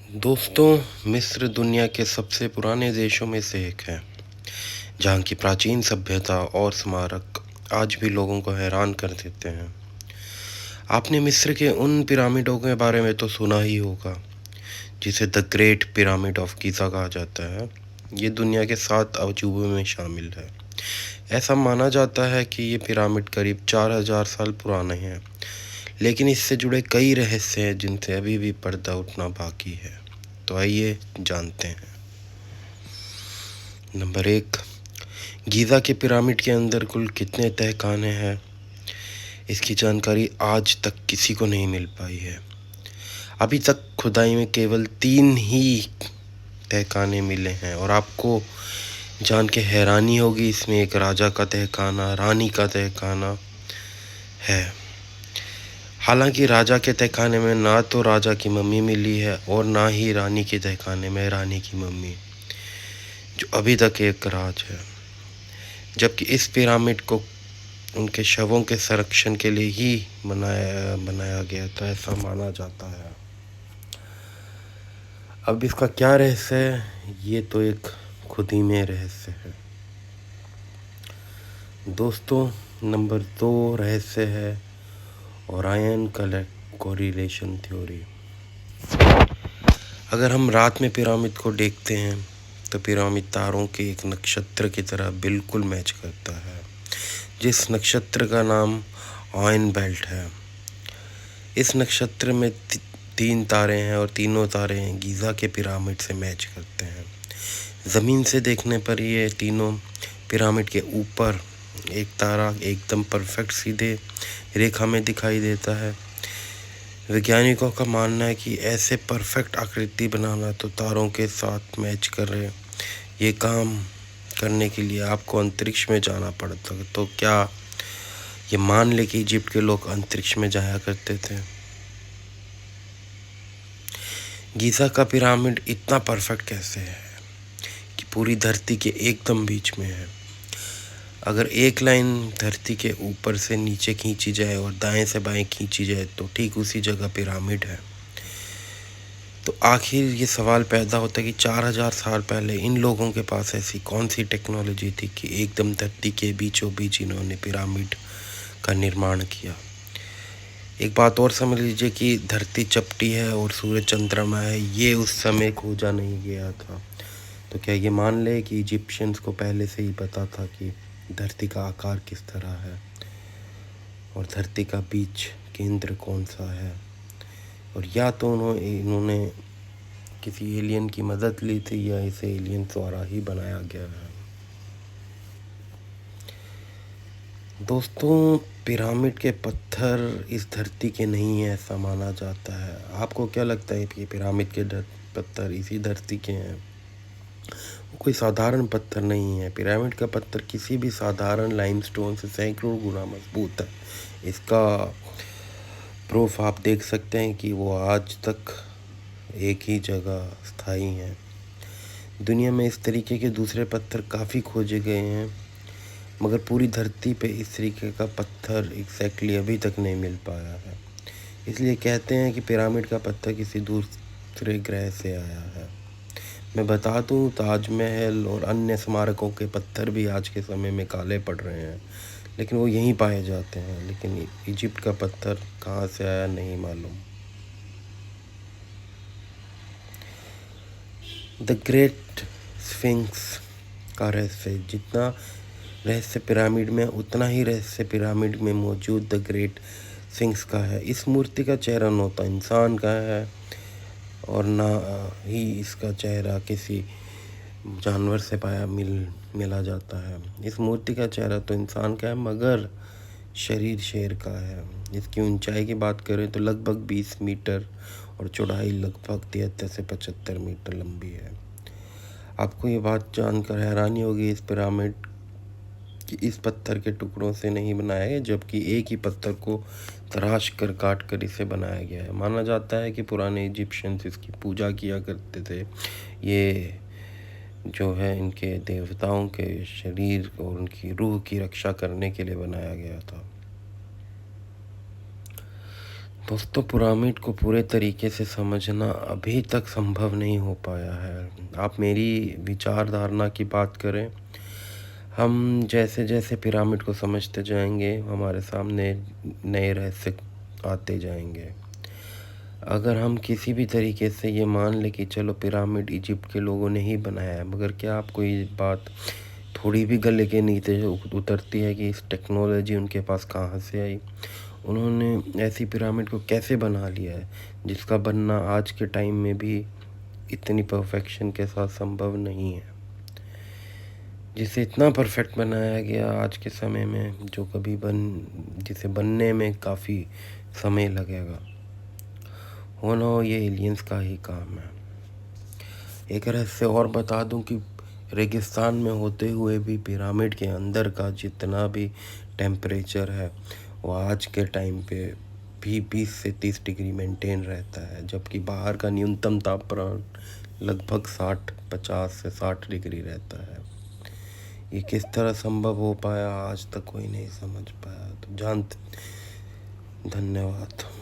दोस्तों, मिस्र दुनिया के सबसे पुराने देशों में से एक है, जहाँ की प्राचीन सभ्यता और स्मारक आज भी लोगों को हैरान कर देते हैं। आपने मिस्र के उन पिरामिडों के बारे में तो सुना ही होगा, जिसे the great pyramid of Giza कहा जाता है। ये दुनिया के 7 अजूबों में शामिल है। ऐसा माना जाता है कि ये पिरामिड करीब 4000 साल पुराने हैं, लेकिन इससे जुड़े कई रहस्य हैं जिनसे अभी भी पर्दा उठना बाकी है। तो आइए जानते हैं। नंबर 1, गीज़ा के पिरामिड के अंदर कुल कितने तहखाने हैं? इसकी जानकारी आज तक किसी को नहीं मिल पाई है। अभी तक खुदाई में केवल 3 ही तहखाने मिले हैं, और आपको जान के हैरानी होगी, इसमें एक राजा का तहखाना, रानी का तहखाना है। हालांकि राजा के तहखाने में ना तो राजा की मम्मी मिली है और ना ही रानी के तहखाने में रानी की मम्मी, जो अभी तक एक राज है। जबकि इस पिरामिड को उनके शवों के संरक्षण के लिए ही बनाया गया था, ऐसा माना जाता है। अब इसका क्या रहस्य है, ये तो एक खुद ही में रहस्य है। दोस्तों, नंबर 2 रहस्य है ओरायन कोरिलेशन थ्योरी। अगर हम रात में पिरामिड को देखते हैं तो पिरामिड तारों के एक नक्षत्र की तरह बिल्कुल मैच करता है, जिस नक्षत्र का नाम ऑयन बेल्ट है। इस नक्षत्र में 3 तारे हैं और तीनों तारे गीज़ा के पिरामिड से मैच करते हैं। ज़मीन से देखने पर ये तीनों पिरामिड के ऊपर एक तारा एकदम परफेक्ट सीधे रेखा में दिखाई देता है। वैज्ञानिकों का मानना है कि ऐसे परफेक्ट आकृति बनाना तो तारों के साथ मैच कर रहे, ये काम करने के लिए आपको अंतरिक्ष में जाना पड़ता। तो क्या ये मान ले कि इजिप्ट के लोग अंतरिक्ष में जाया करते थे? गीज़ा का पिरामिड इतना परफेक्ट कैसे है कि पूरी धरती के एकदम बीच में है। अगर एक लाइन धरती के ऊपर से नीचे खींची जाए और दाएं से बाएं खींची जाए तो ठीक उसी जगह पिरामिड है। तो आखिर ये सवाल पैदा होता है कि 4000 साल पहले इन लोगों के पास ऐसी कौन सी टेक्नोलॉजी थी कि एकदम धरती के बीचों बीच इन्होंने पिरामिड का निर्माण किया। एक बात और समझ लीजिए कि धरती चपटी है और सूरज चंद्रमा है, ये उस समय खोजा नहीं गया था। तो क्या ये मान ले कि इजिप्शियंस को पहले से ही पता था कि धरती का आकार किस तरह है और धरती का बीच केंद्र कौन सा है, और या तो इन्होंने किसी एलियन की मदद ली थी या इसे एलियन द्वारा ही बनाया गया है। दोस्तों, पिरामिड के पत्थर इस धरती के नहीं है ऐसा माना जाता है। आपको क्या लगता है कि पिरामिड के पत्थर इसी धरती के हैं? वो कोई साधारण पत्थर नहीं है। पिरामिड का पत्थर किसी भी साधारण लाइमस्टोन से सैकड़ों गुना मजबूत है। इसका प्रूफ आप देख सकते हैं कि वो आज तक एक ही जगह स्थायी हैं। दुनिया में इस तरीके के दूसरे पत्थर काफ़ी खोजे गए हैं, मगर पूरी धरती पे इस तरीके का पत्थर एग्जैक्टली अभी तक नहीं मिल पाया है। इसलिए कहते हैं कि पिरामिड का पत्थर किसी दूसरे ग्रह से आया है। मैं बता दूं, ताजमहल और अन्य स्मारकों के पत्थर भी आज के समय में काले पड़ रहे हैं, लेकिन वो यहीं पाए जाते हैं। लेकिन इजिप्ट का पत्थर कहाँ से आया नहीं मालूम। द ग्रेट स्फिंक्स का रहस्य, जितना रहस्य पिरामिड में उतना ही रहस्य पिरामिड में मौजूद द ग्रेट स्फिंक्स का है। इस मूर्ति का चेहरा न तो इंसान का है और ना ही इसका चेहरा किसी जानवर से मिला जाता है। इस मूर्ति का चेहरा तो इंसान का है, मगर शरीर शेर का है। इसकी ऊंचाई की बात करें तो लगभग 20 मीटर और चौड़ाई लगभग 73 से 75 मीटर लंबी है। आपको ये बात जानकर हैरानी होगी इस पिरामिड कि इस पत्थर के टुकड़ों से नहीं बनाया गया, जबकि एक ही पत्थर को तराश कर काट कर इसे बनाया गया है। माना जाता है कि पुराने इजिप्शियंस इसकी पूजा किया करते थे। ये जो है इनके देवताओं के शरीर और उनकी रूह की रक्षा करने के लिए बनाया गया था। दोस्तों, पिरामिड को पूरे तरीके से समझना अभी तक संभव नहीं हो पाया है। आप मेरी विचारधारा की बात करें, हम जैसे-जैसे पिरामिड को समझते जाएँगे, हमारे सामने नए रहस्य आते जाएँगे। अगर हम किसी भी तरीके से ये मान लें कि चलो पिरामिड इजिप्ट के लोगों ने ही बनाया है, मगर क्या आपको ये बात थोड़ी भी गले के नीचे उतरती है कि इस टेक्नोलॉजी उनके पास कहाँ से आई? उन्होंने ऐसी पिरामिड को कैसे बना लिया है, जिसका बनना आज के टाइम में भी इतनी परफेक्शन के साथ संभव नहीं है। जिसे इतना परफेक्ट बनाया गया आज के समय में, जो जिसे बनने में काफ़ी समय लगेगा। हो ना हो, ये एलियंस का ही काम है। एक रहस्य और बता दूं कि रेगिस्तान में होते हुए भी पिरामिड के अंदर का जितना भी टेम्परेचर है, वो आज के टाइम पे भी 20 से 30 डिग्री मेंटेन रहता है, जबकि बाहर का न्यूनतम तापमान लगभग 50 से 60 डिग्री रहता है। ये किस तरह संभव हो पाया, आज तक कोई नहीं समझ पाया। तो धन्यवाद।